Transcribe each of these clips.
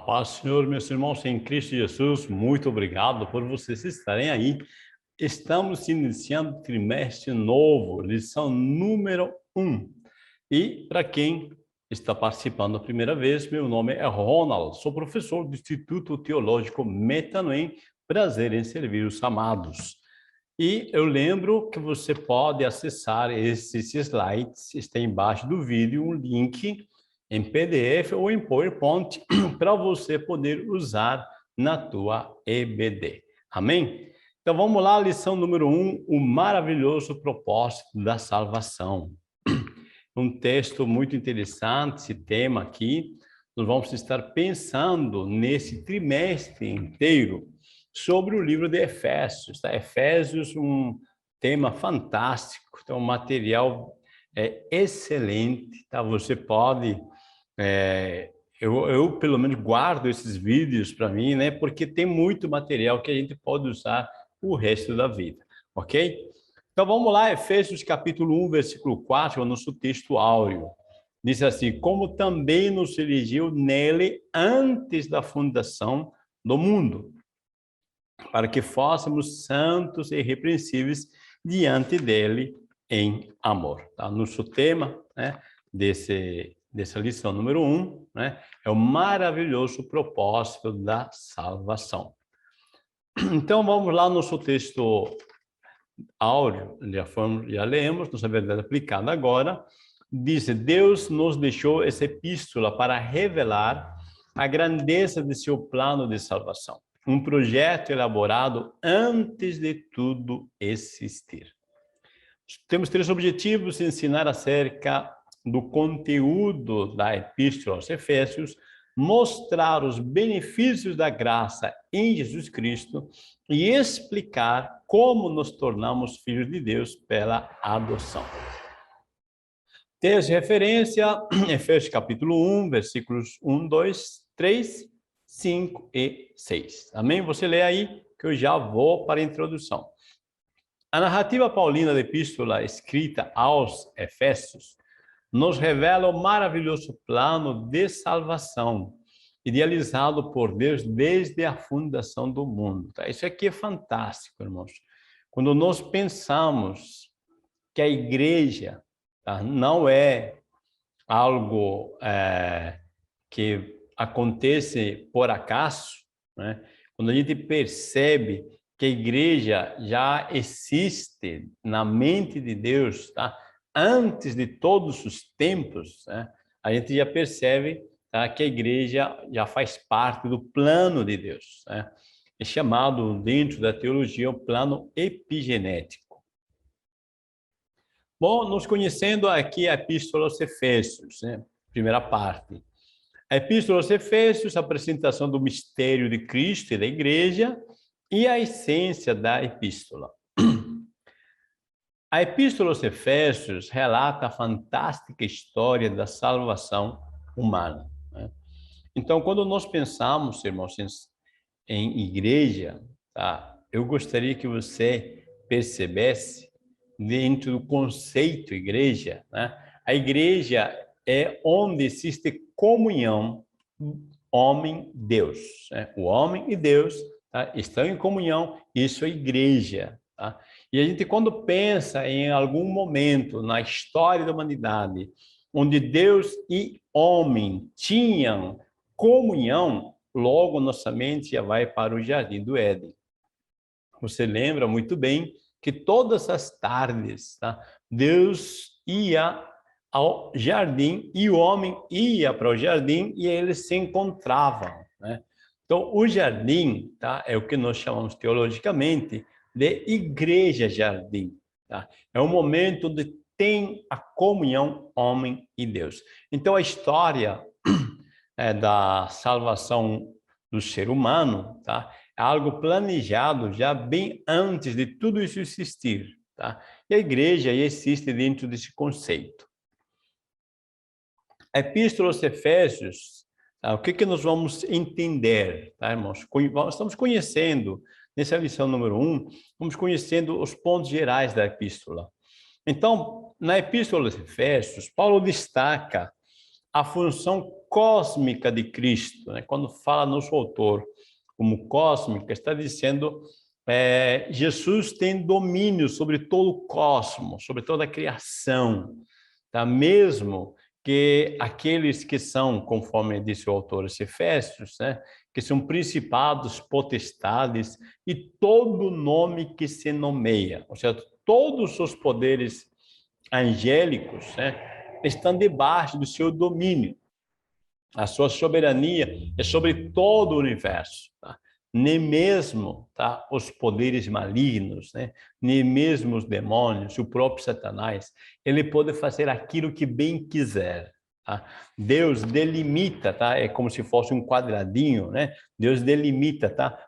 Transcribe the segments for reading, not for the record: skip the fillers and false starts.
A paz do Senhor, meus irmãos em Cristo Jesus, muito obrigado por vocês estarem aí. Estamos iniciando o trimestre novo, lição número 1. E para quem está participando a primeira vez, meu nome é Ronald, sou professor do Instituto Teológico Metanoem, prazer em servir os amados. E eu lembro que você pode acessar esses slides, está embaixo do vídeo um link em PDF ou em PowerPoint para você poder usar na tua EBD. Amém? Então vamos lá, lição número 1, o maravilhoso propósito da salvação. Um texto muito interessante, esse tema aqui. Nós vamos estar pensando nesse trimestre inteiro sobre o livro de Efésios. Tá? Efésios, um tema fantástico, então, um material excelente. Tá? Você pode... eu, pelo menos, guardo esses vídeos para mim, né? Porque tem muito material que a gente pode usar o resto da vida, ok? Então, vamos lá, Efésios capítulo 1, versículo 4, é o nosso texto áureo. Diz assim, como também nos elegeu nele antes da fundação do mundo, para que fôssemos santos e irrepreensíveis diante dele em amor. Tá? Nosso tema, né, dessa lição número 1, né, é o maravilhoso propósito da salvação. Então, vamos lá no nosso texto áureo, já lemos, nossa verdade aplicada agora, diz, Deus nos deixou essa epístola para revelar a grandeza de seu plano de salvação, um projeto elaborado antes de tudo existir. Temos 3 objetivos: ensinar acerca do conteúdo da epístola aos Efésios, mostrar os benefícios da graça em Jesus Cristo e explicar como nos tornamos filhos de Deus pela adoção. Texto de referência, Efésios capítulo 1, versículos 1, 2, 3, 5 e 6. Amém? Você lê aí que eu já vou para a introdução. A narrativa paulina da epístola escrita aos Efésios nos revela o maravilhoso plano de salvação idealizado por Deus desde a fundação do mundo. Tá? Isso aqui é fantástico, irmãos. Quando nós pensamos que a igreja, tá, não é algo que acontece por acaso, né? Quando a gente percebe que a igreja já existe na mente de Deus, tá? Antes de todos os tempos, né? A gente já percebe, tá, que a igreja já faz parte do plano de Deus, né? É chamado dentro da teologia o plano epigenético. Bom, nos conhecendo aqui a Epístola aos Efésios, né? Primeira parte. A Epístola aos Efésios, a apresentação do mistério de Cristo e da igreja e a essência da epístola. A Epístola aos Efésios relata a fantástica história da salvação humana, né? Então, quando nós pensamos, irmãos, em igreja, tá? Eu gostaria que você percebesse dentro do conceito igreja, né? A igreja é onde existe comunhão homem-Deus, né? O homem e Deus, tá, estão em comunhão, isso é igreja. Tá? E a gente, quando pensa em algum momento na história da humanidade, onde Deus e homem tinham comunhão, logo nossa mente já vai para o Jardim do Éden. Você lembra muito bem que todas as tardes, tá, Deus ia ao jardim e o homem ia para o jardim e eles se encontravam, né? Então, o jardim, tá, é o que nós chamamos teologicamente de igreja-jardim. Tá? É um momento onde tem a comunhão homem e Deus. Então, a história da salvação do ser humano, tá, é algo planejado já bem antes de tudo isso existir. Tá? E a igreja existe dentro desse conceito. A Epístola aos Efésios, o que nós vamos entender, tá, irmãos? Estamos conhecendo, nessa lição número 1, vamos conhecendo os pontos gerais da Epístola. Então, na Epístola aos Efésios, Paulo destaca a função cósmica de Cristo, né? Quando fala nosso autor como cósmica, está dizendo Jesus tem domínio sobre todo o cosmos, sobre toda a criação, tá? Mesmo que aqueles que são, conforme disse o autor aos Efésios, né, que são principados, potestades e todo nome que se nomeia, ou seja, todos os poderes angélicos, né, estão debaixo do seu domínio. A sua soberania é sobre todo o universo, tá? Nem mesmo, tá, os poderes malignos, né? Nem mesmo os demônios, o próprio Satanás, ele pode fazer aquilo que bem quiser. Tá? Deus delimita, tá? É como se fosse um quadradinho, né? Deus delimita, tá?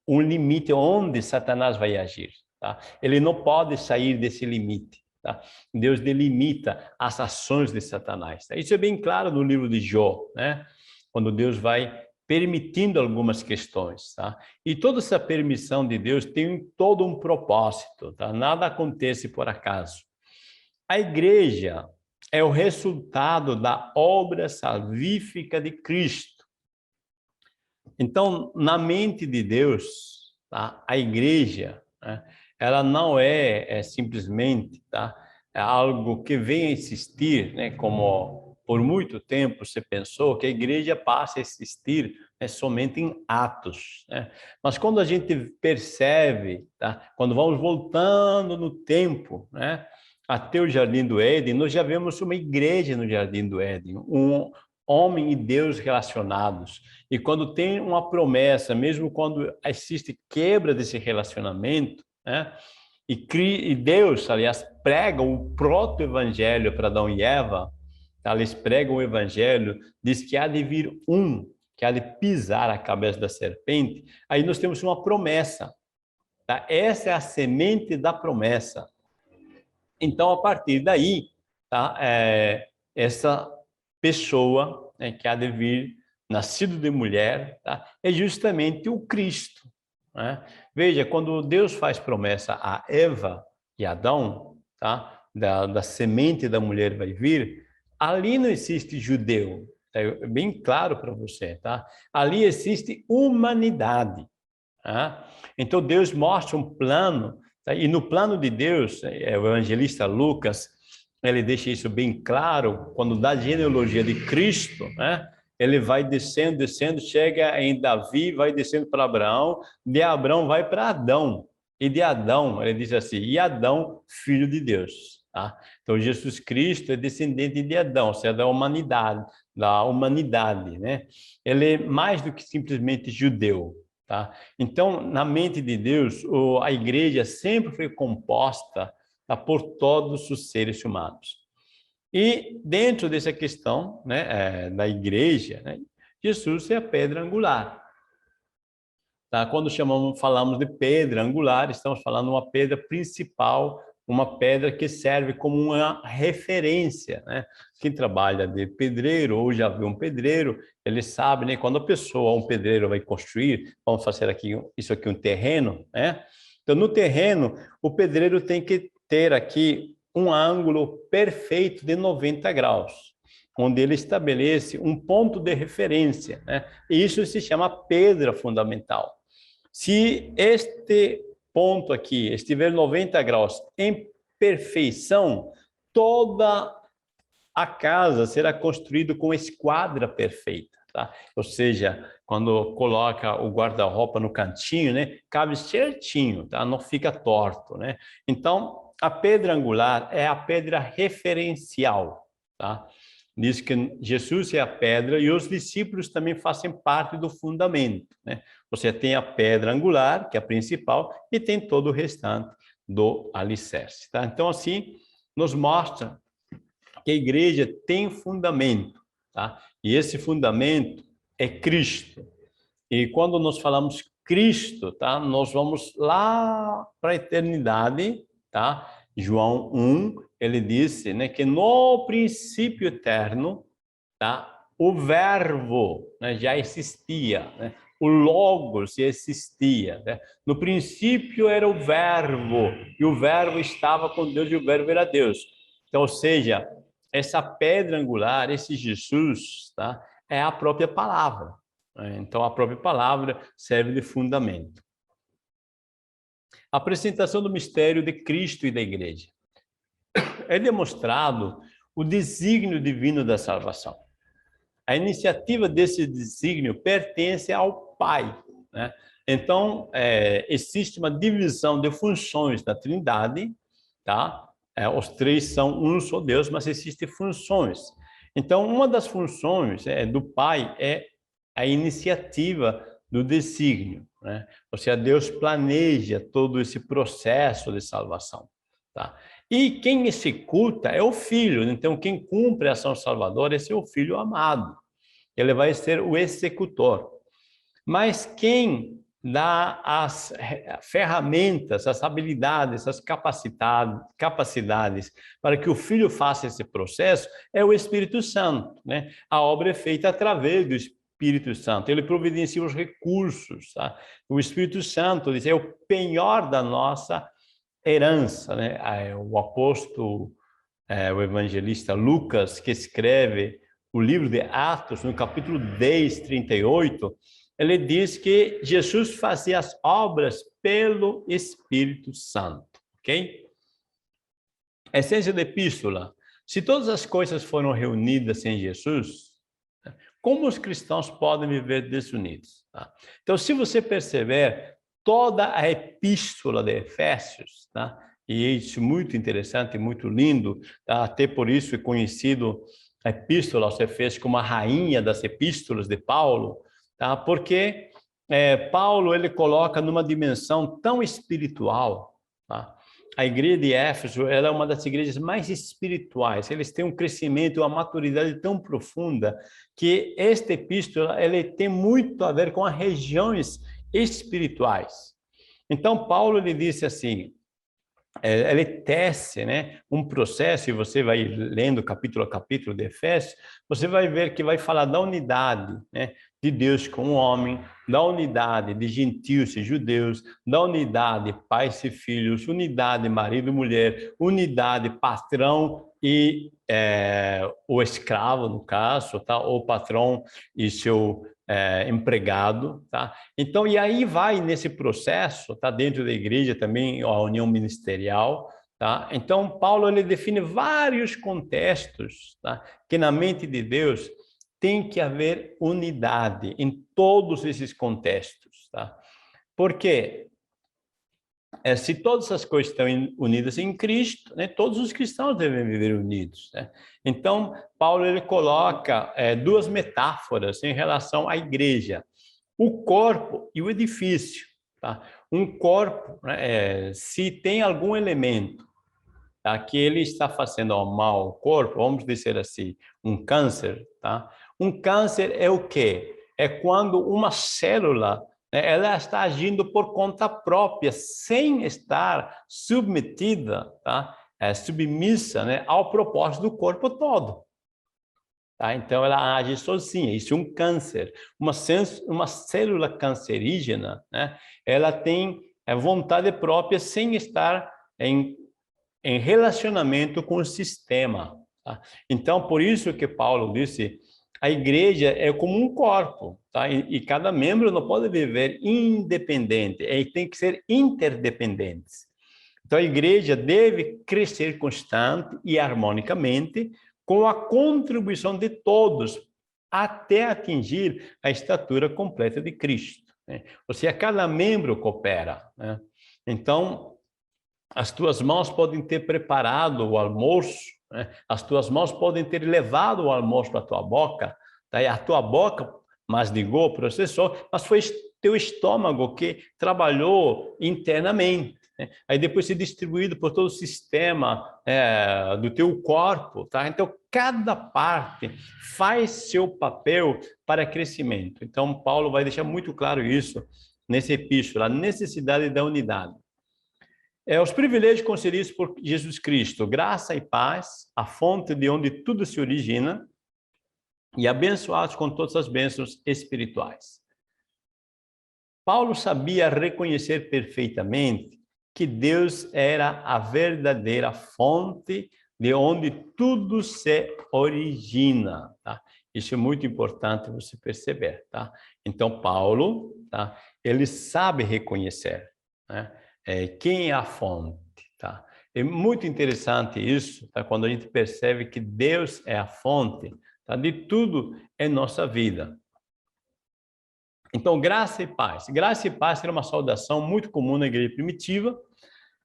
Um limite onde Satanás vai agir. Tá? Ele não pode sair desse limite. Tá? Deus delimita as ações de Satanás. Tá? Isso é bem claro no livro de Jó, né? Quando Deus vai permitindo algumas questões. Tá? E toda essa permissão de Deus tem todo um propósito. Tá? Nada acontece por acaso. A igreja é o resultado da obra salvífica de Cristo. Então, na mente de Deus, tá? A igreja, né? Ela não é simplesmente, tá? É algo que vem a existir, né? Como por muito tempo se pensou que a igreja passa a existir, né, somente em atos, né? Mas quando a gente percebe, tá? Quando vamos voltando no tempo, né, até o Jardim do Éden, nós já vemos uma igreja no Jardim do Éden, um homem e Deus relacionados. E quando tem uma promessa, mesmo quando existe quebra desse relacionamento, né? E Deus, aliás, prega o proto-evangelho para Adão e Eva, tá? Eles pregam o evangelho, diz que há de vir um, que há de pisar a cabeça da serpente. Aí nós temos uma promessa, tá? Essa é a semente da promessa. Então, a partir daí, tá? Essa pessoa, né, que há de vir, nascido de mulher, tá? É justamente o Cristo, né? Veja, quando Deus faz promessa a Eva e Adão, tá? Da semente da mulher vai vir, ali não existe judeu, tá? É bem claro para você, tá? Ali existe humanidade, tá? Então Deus mostra um plano, tá? E no plano de Deus, o evangelista Lucas, ele deixa isso bem claro, quando dá a genealogia de Cristo, né? Ele vai descendo, descendo, chega em Davi, vai descendo para Abraão, de Abraão vai para Adão, e de Adão, ele diz assim, e Adão, filho de Deus. Tá? Então, Jesus Cristo é descendente de Adão, ou seja, da humanidade, né? Ele é mais do que simplesmente judeu. Tá? Então, na mente de Deus, a igreja sempre foi composta, tá, por todos os seres humanos. E dentro dessa questão, né, da igreja, né, Jesus é a pedra angular. Tá? Quando falamos de pedra angular, estamos falando de uma pedra principal, uma pedra que serve como uma referência, né? Quem trabalha de pedreiro ou já viu um pedreiro, ele sabe, né? Quando a pessoa, um pedreiro vai construir, vamos fazer aqui isso aqui um terreno, né? Então no terreno o pedreiro tem que ter aqui um ângulo perfeito de 90 graus, onde ele estabelece um ponto de referência, né? E isso se chama pedra fundamental. Se este ponto aqui estiver 90 graus em perfeição, toda a casa será construída com esquadra perfeita, tá? Ou seja, quando coloca o guarda-roupa no cantinho, né, cabe certinho, tá? Não fica torto, né? Então, a pedra angular é a pedra referencial, tá? Diz que Jesus é a pedra e os discípulos também fazem parte do fundamento, né? Você tem a pedra angular, que é a principal, e tem todo o restante do alicerce, tá? Então, assim, nos mostra que a igreja tem fundamento, tá? E esse fundamento é Cristo. E quando nós falamos Cristo, tá? Nós vamos lá para a eternidade, tá? João 1, ele disse, né, que no princípio eterno, tá? O verbo, né, já existia, né? O Logos já existia, né? No princípio era o verbo, e o verbo estava com Deus e o verbo era Deus. Então, ou seja, essa pedra angular, esse Jesus, tá? É a própria palavra. Então, a própria palavra serve de fundamento. A apresentação do mistério de Cristo e da Igreja. É demonstrado o desígnio divino da salvação. A iniciativa desse desígnio pertence ao Pai, né? Então, existe uma divisão de funções da Trindade, tá? Os três são um só Deus, mas existem funções. Então, uma das funções do Pai é a iniciativa do desígnio, né? Ou seja, Deus planeja todo esse processo de salvação, tá? E quem executa é o Filho. Então, quem cumpre a ação salvadora é o Filho amado. Ele vai ser o executor. Mas quem dá as ferramentas, as habilidades, as capacidades para que o Filho faça esse processo é o Espírito Santo, né? A obra é feita através do Espírito Santo. Ele providencia os recursos, tá? O Espírito Santo é o penhor da nossa herança, né? O apóstolo, o evangelista Lucas, que escreve o livro de Atos, no capítulo 10, 38, ele diz que Jesus fazia as obras pelo Espírito Santo, ok? Essência da epístola. Se todas as coisas foram reunidas em Jesus, como os cristãos podem viver desunidos? Tá? Então, se você perceber, toda a epístola de Efésios, tá? E isso é muito interessante, muito lindo, tá? Até por isso é conhecido a epístola aos Efésios como a rainha das epístolas de Paulo, tá? Porque Paulo ele coloca numa dimensão tão espiritual, tá? A igreja de Éfeso ela é uma das igrejas mais espirituais. Eles têm um crescimento, uma maturidade tão profunda que esta epístola ele tem muito a ver com as regiões espirituais. Então Paulo ele disse assim, ele tece, né, um processo, e você vai lendo capítulo a capítulo de Efésios, você vai ver que vai falar da unidade, né, de Deus com o homem, da unidade de gentios e judeus, da unidade pais e filhos, unidade marido e mulher, unidade patrão e o escravo, no caso, tá? O patrão e seu empregado, tá? Então, e aí vai nesse processo, tá? Dentro da igreja também a união ministerial, tá? Então, Paulo ele define vários contextos, tá? Que na mente de Deus tem que haver unidade em todos esses contextos, tá? Porque se todas as coisas estão unidas em Cristo, né, todos os cristãos devem viver unidos, né? Então, Paulo ele coloca duas metáforas em relação à igreja, o corpo e o edifício, tá? Um corpo, né, se tem algum elemento, tá, que ele está fazendo mal ao corpo, vamos dizer assim, um câncer, tá? Um câncer é o quê? É quando uma célula, né, ela está agindo por conta própria, sem estar submetida, tá? Submissa, né, ao propósito do corpo todo. Tá? Então, ela age sozinha. Isso é um câncer. Uma célula cancerígena, né, ela tem vontade própria sem estar em relacionamento com o sistema. Tá? Então, por isso que Paulo disse, a igreja é como um corpo, tá? E cada membro não pode viver independente, tem que ser interdependentes. Então, a igreja deve crescer constante e harmonicamente com a contribuição de todos até atingir a estatura completa de Cristo, né? Ou seja, cada membro coopera, né? Então, as tuas mãos podem ter preparado o almoço, né? As tuas mãos podem ter levado o almoço para a tua boca, tá? E a tua boca mastigou, processou, mas foi teu estômago que trabalhou internamente, né? Aí depois se distribuído por todo o sistema do teu corpo, tá? Então, cada parte faz seu papel para crescimento. Então, Paulo vai deixar muito claro isso nessa epístola, a necessidade da unidade. Os privilégios concedidos por Jesus Cristo, graça e paz, a fonte de onde tudo se origina, e abençoados com todas as bênçãos espirituais. Paulo sabia reconhecer perfeitamente que Deus era a verdadeira fonte de onde tudo se origina, tá? Isso é muito importante você perceber, tá? Então, Paulo, tá? Ele sabe reconhecer, né? Quem é a fonte, tá? É muito interessante isso, tá? Quando a gente percebe que Deus é a fonte, tá? De tudo em nossa vida. Então, graça e paz. Graça e paz era uma saudação muito comum na igreja primitiva,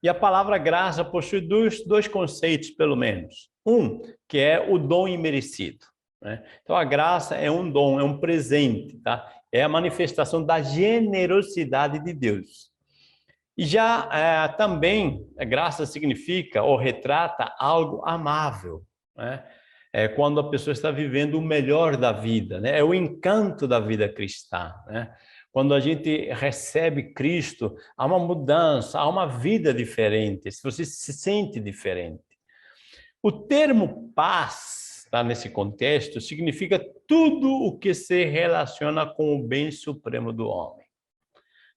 e a palavra graça possui dois conceitos, pelo menos. Um, que é o dom imerecido, né? Então, a graça é um dom, é um presente, tá? É a manifestação da generosidade de Deus. E já também, a graça significa ou retrata algo amável, né? É quando a pessoa está vivendo o melhor da vida, né? É o encanto da vida cristã, né? Quando a gente recebe Cristo, há uma mudança, há uma vida diferente, se você se sente diferente. O termo paz, tá, nesse contexto, significa tudo o que se relaciona com o bem supremo do homem.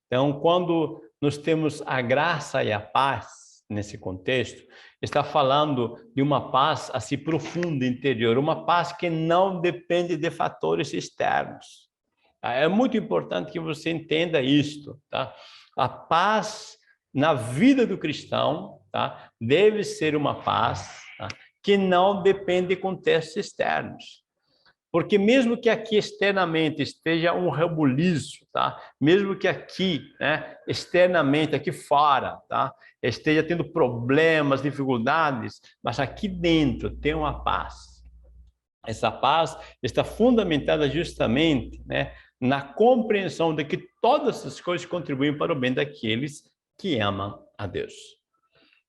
Então, quando nós temos a graça e a paz nesse contexto, está falando de uma paz assim profunda interior, uma paz que não depende de fatores externos. É muito importante que você entenda isto, tá? A paz na vida do cristão, tá? Deve ser uma paz, tá? Que não depende de contextos externos. Porque mesmo que aqui externamente esteja um rebuliço, tá? Mesmo que aqui, né, externamente, aqui fora, tá, esteja tendo problemas, dificuldades, mas aqui dentro tem uma paz. Essa paz está fundamentada justamente, né, na compreensão de que todas as coisas contribuem para o bem daqueles que amam a Deus.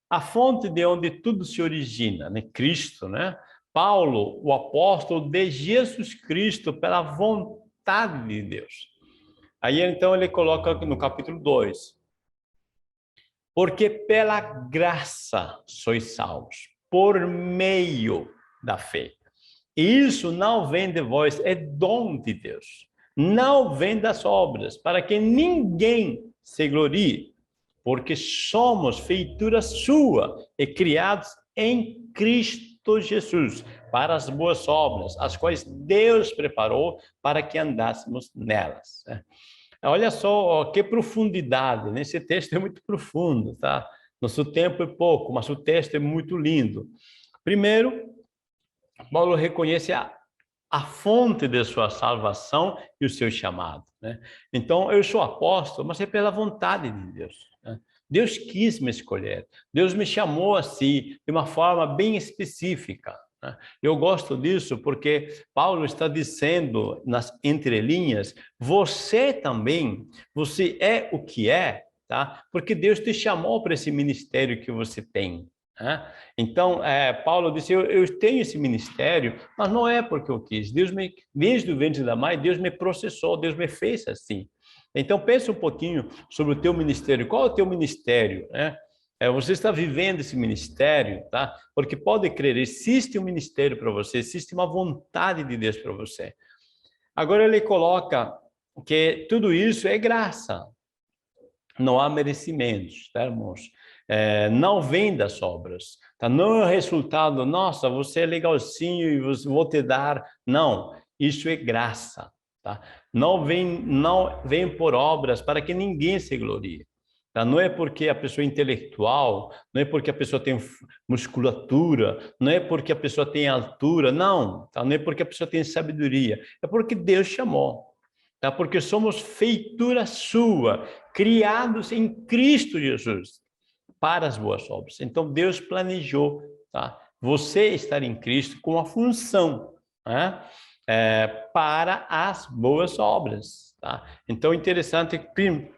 A fonte de onde tudo se origina, né, Cristo, né? Paulo, o apóstolo de Jesus Cristo, pela vontade de Deus. Aí então ele coloca no capítulo 2, porque pela graça sois salvos, por meio da fé. E isso não vem de vós, é dom de Deus. Não vem das obras, para que ninguém se glorie, porque somos feitura sua e criados em Cristo Jesus, para as boas obras, as quais Deus preparou para que andássemos nelas. Olha só que profundidade, né? Esse texto é muito profundo, tá? Nosso tempo é pouco, mas o texto é muito lindo. Primeiro, Paulo reconhece a fonte de sua salvação e o seu chamado, né? Então, eu sou apóstolo, mas é pela vontade de Deus, né? Deus quis me escolher, Deus me chamou assim, de uma forma bem específica, né? Eu gosto disso porque Paulo está dizendo nas entrelinhas, você também, você é o que é, tá? Porque Deus te chamou para esse ministério que você tem. Então, Paulo disse, eu tenho esse ministério, mas não é porque eu quis. Desde o ventre da mãe, Deus me processou, Deus me fez assim. Então, pense um pouquinho sobre o teu ministério. Qual é o teu ministério, né? Você está vivendo esse ministério, tá? Porque pode crer, existe um ministério para você, existe uma vontade de Deus para você. Agora ele coloca que tudo isso é graça. Não há merecimentos, tá, irmãos? Não vem das obras, tá? Não é o resultado, nossa, você é legalzinho e vou te dar. Não, isso é graça, tá? Não vem por obras para que ninguém se glorie. Tá? Não é porque a pessoa é intelectual, não é porque a pessoa tem musculatura, não é porque a pessoa tem altura, não, tá? Não é porque a pessoa tem sabedoria, é porque Deus chamou. Tá? Porque somos feitura sua, criados em Cristo Jesus para as boas obras. Então, Deus planejou, tá? Você estar em Cristo com a função, né? Para as boas obras. Tá? Então, interessante,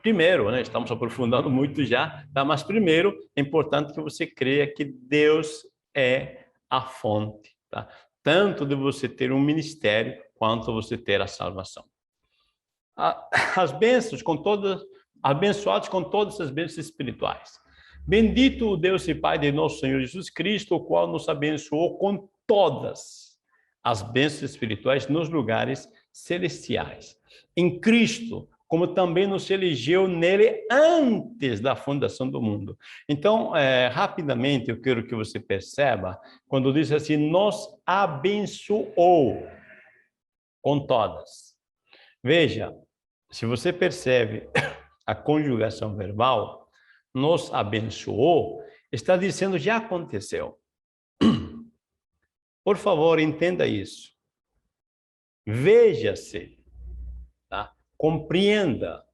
primeiro, né? Estamos aprofundando muito já, tá? Mas primeiro, é importante que você creia que Deus é a fonte, tá? Tanto de você ter um ministério, quanto você ter a salvação. As bênçãos com todas, abençoados com todas as bênçãos espirituais. Bendito o Deus e Pai de nosso Senhor Jesus Cristo, o qual nos abençoou com todas as bênçãos espirituais nos lugares celestiais. Em Cristo, como também nos elegeu nele antes da fundação do mundo. Então, rapidamente, eu quero que você perceba, quando diz assim, nos abençoou com todas. Veja, se você percebe a conjugação verbal, nos abençoou, está dizendo já aconteceu. Por favor, entenda isso. Veja-se, tá? Compreenda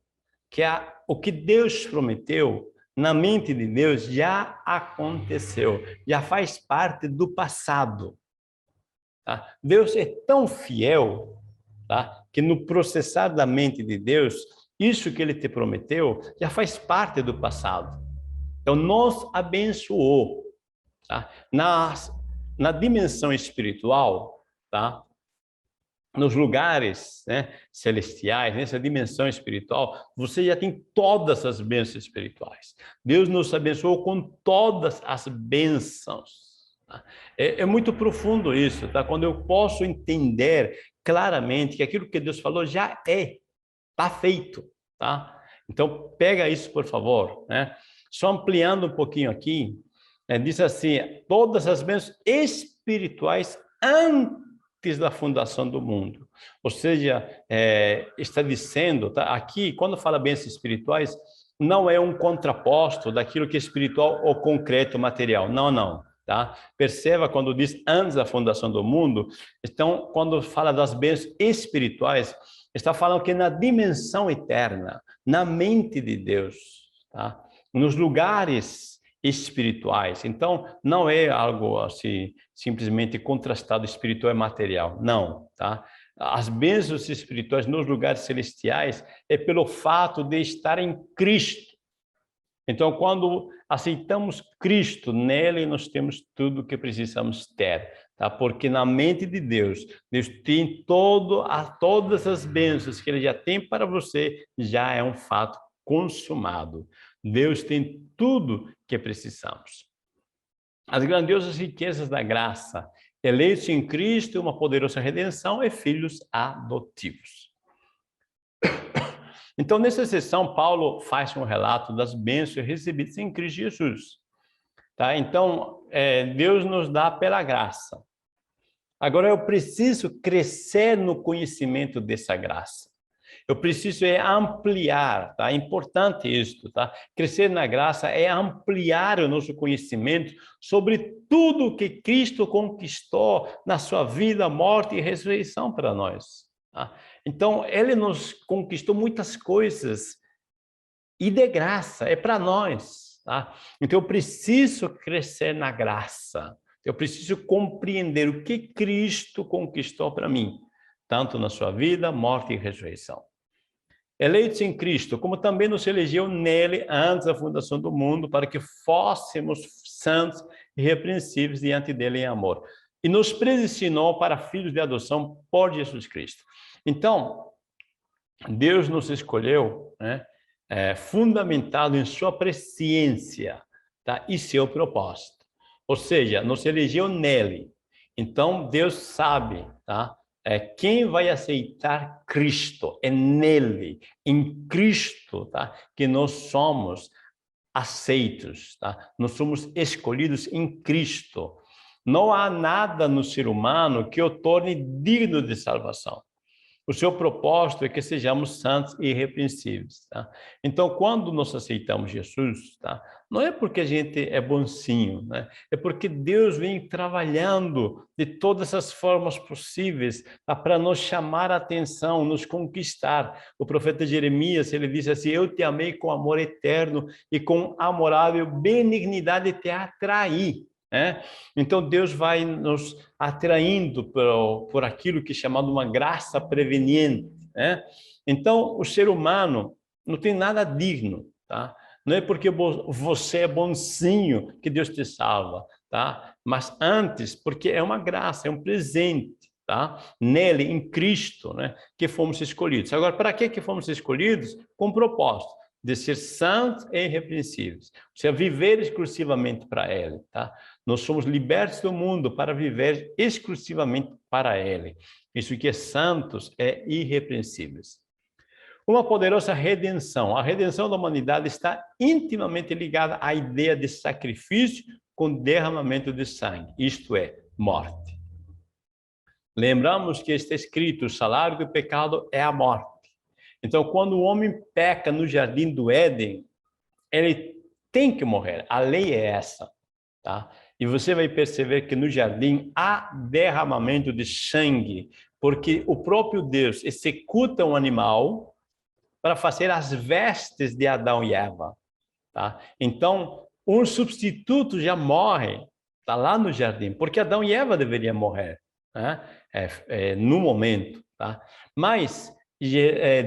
que o que Deus prometeu na mente de Deus já aconteceu, já faz parte do passado. Tá? Deus é tão fiel, tá? Que no processar da mente de Deus, isso que ele te prometeu já faz parte do passado. Então, nos abençoou. Tá? Na dimensão espiritual, tá? Nos lugares, né, celestiais, nessa dimensão espiritual, você já tem todas as bênçãos espirituais. Deus nos abençoou com todas as bênçãos. Tá? É muito profundo isso, tá? Quando eu posso entender claramente que aquilo que Deus falou já está feito, tá? Então, pega isso, por favor, né? Só ampliando um pouquinho aqui, diz assim, todas as bênçãos espirituais antes da fundação do mundo. Ou seja, está dizendo, tá? Aqui, quando fala bênçãos espirituais, não é um contraposto daquilo que é espiritual ou concreto, material. Não, não. Tá? Perceba quando diz antes da fundação do mundo, então, quando fala das bênçãos espirituais, está falando que na dimensão eterna, na mente de Deus, tá? Nos lugares espirituais. Então, não é algo assim, simplesmente contrastado espiritual e material. Não, tá? As bênçãos espirituais nos lugares celestiais é pelo fato de estar em Cristo. Então, quando aceitamos Cristo, nele nós temos tudo o que precisamos ter, tá? Porque na mente de Deus, Deus tem todas as bênçãos que ele já tem para você, já é um fato consumado. Deus tem tudo que precisamos. As grandiosas riquezas da graça, eleitos em Cristo, uma poderosa redenção e filhos adotivos. Então, nessa sessão, Paulo faz um relato das bênçãos recebidas em Cristo Jesus. Tá? Então, Deus nos dá pela graça. Agora, eu preciso crescer no conhecimento dessa graça. Eu preciso ampliar, tá? É importante isso, tá? Crescer na graça é ampliar o nosso conhecimento sobre tudo que Cristo conquistou na sua vida, morte e ressurreição para nós. Tá? Então, ele nos conquistou muitas coisas e de graça, é para nós. Tá? Então, eu preciso crescer na graça. Eu preciso compreender o que Cristo conquistou para mim, tanto na sua vida, morte e ressurreição. Eleitos em Cristo, como também nos elegeu nele antes da fundação do mundo, para que fôssemos santos e irrepreensíveis diante dele em amor. E nos predestinou para filhos de adoção por Jesus Cristo. Então, Deus nos escolheu, né, fundamentado em sua presciência, tá, e seu propósito. Ou seja, nos elegeu nele. Então, Deus sabe, tá, quem vai aceitar Cristo. É nele, em Cristo, tá, que nós somos aceitos, tá? Nós somos escolhidos em Cristo. Não há nada no ser humano que o torne digno de salvação. O seu propósito é que sejamos santos e irrepreensíveis, tá? Então, quando nós aceitamos Jesus, tá? Não é porque a gente é bonzinho, né? É porque Deus vem trabalhando de todas as formas possíveis, tá? Para nos chamar a atenção, nos conquistar. O profeta Jeremias, ele diz assim, eu te amei com amor eterno e com amorável benignidade te atraí. Então, Deus vai nos atraindo por aquilo que é chamado uma graça preveniente. Então, o ser humano não tem nada digno, tá? Não é porque você é bonzinho que Deus te salva, tá? Mas antes, porque é uma graça, é um presente, tá? Nele, em Cristo, né? Que fomos escolhidos. Agora, para que fomos escolhidos? Com propósito de ser santos e irrepreensíveis, ou seja, viver exclusivamente para Ele, tá? Nós somos libertos do mundo para viver exclusivamente para Ele. Isso que é santos é irrepreensíveis. Uma poderosa redenção. A redenção da humanidade está intimamente ligada à ideia de sacrifício com derramamento de sangue, isto é, morte. Lembramos que está escrito, o salário do pecado é a morte. Então, quando o homem peca no jardim do Éden, ele tem que morrer. A lei é essa, tá? E você vai perceber que no jardim há derramamento de sangue, porque o próprio Deus executa um animal para fazer as vestes de Adão e Eva, tá? Então, um substituto já morre, tá lá no jardim, porque Adão e Eva deveriam morrer, né? No momento, tá? Mas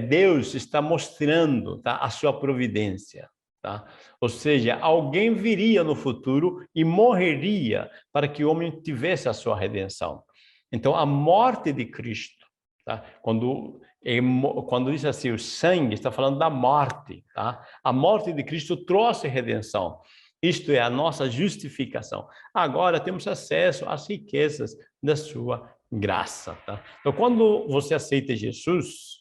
Deus está mostrando, tá, a sua providência, tá? Ou seja, alguém viria no futuro e morreria para que o homem tivesse a sua redenção. Então, a morte de Cristo, tá? Quando diz assim, o sangue, está falando da morte, tá? A morte de Cristo trouxe redenção. Isto é a nossa justificação. Agora temos acesso às riquezas da sua graça, tá? Então, quando você aceita Jesus,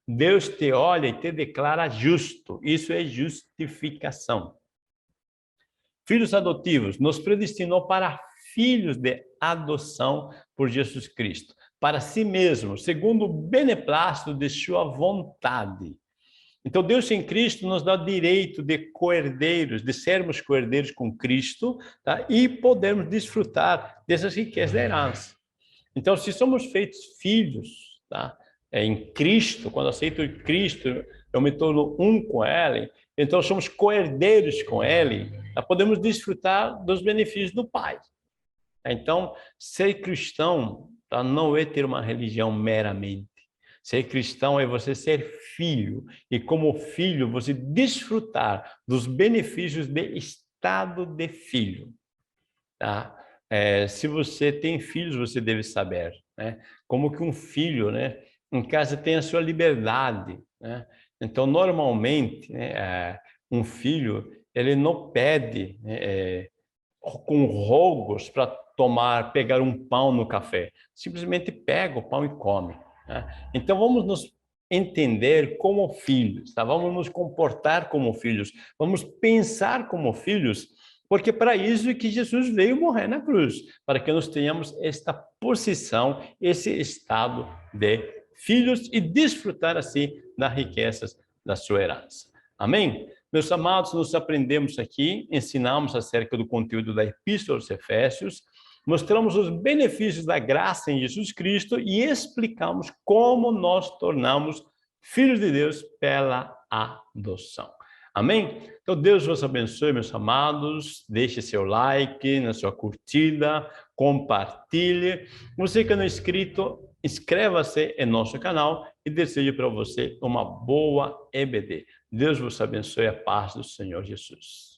Deus te olha e te declara justo. Isso é justificação. Filhos adotivos, nos predestinou para filhos de adoção por Jesus Cristo, para si mesmo, segundo o beneplácito de sua vontade. Então, Deus em Cristo nos dá o direito de co-herdeiros, de sermos co-herdeiros com Cristo, tá? E podemos desfrutar dessas riquezas da herança. Então, se somos feitos filhos, tá? Em Cristo, quando aceito Cristo, eu me torno um com Ele, então somos co-herdeiros com Ele, tá? Podemos desfrutar dos benefícios do Pai. Então, ser cristão, tá? Não é ter uma religião meramente. Ser cristão é você ser filho, e como filho, você desfrutar dos benefícios de estado de filho, tá? Se você tem filhos, você deve saber, né? Como que um filho, né, em casa tem a sua liberdade, né? Então, normalmente, né, um filho, ele não pede, né, com rogos para pegar um pão no café. Simplesmente pega o pão e come, né? Então, vamos nos entender como filhos, tá? Vamos nos comportar como filhos, vamos pensar como filhos, porque para isso é que Jesus veio morrer na cruz, para que nós tenhamos esta posição, esse estado de filhos e desfrutar assim das riquezas da sua herança. Amém? Meus amados, nós aprendemos aqui, ensinamos acerca do conteúdo da Epístola aos Efésios, mostramos os benefícios da graça em Jesus Cristo e explicamos como nós tornamos filhos de Deus pela adoção. Amém? Então, Deus vos abençoe, meus amados. Deixe seu like, na sua curtida, compartilhe. Você que não é inscrito, inscreva-se em nosso canal e desejo para você uma boa EBD. Deus vos abençoe, a paz do Senhor Jesus.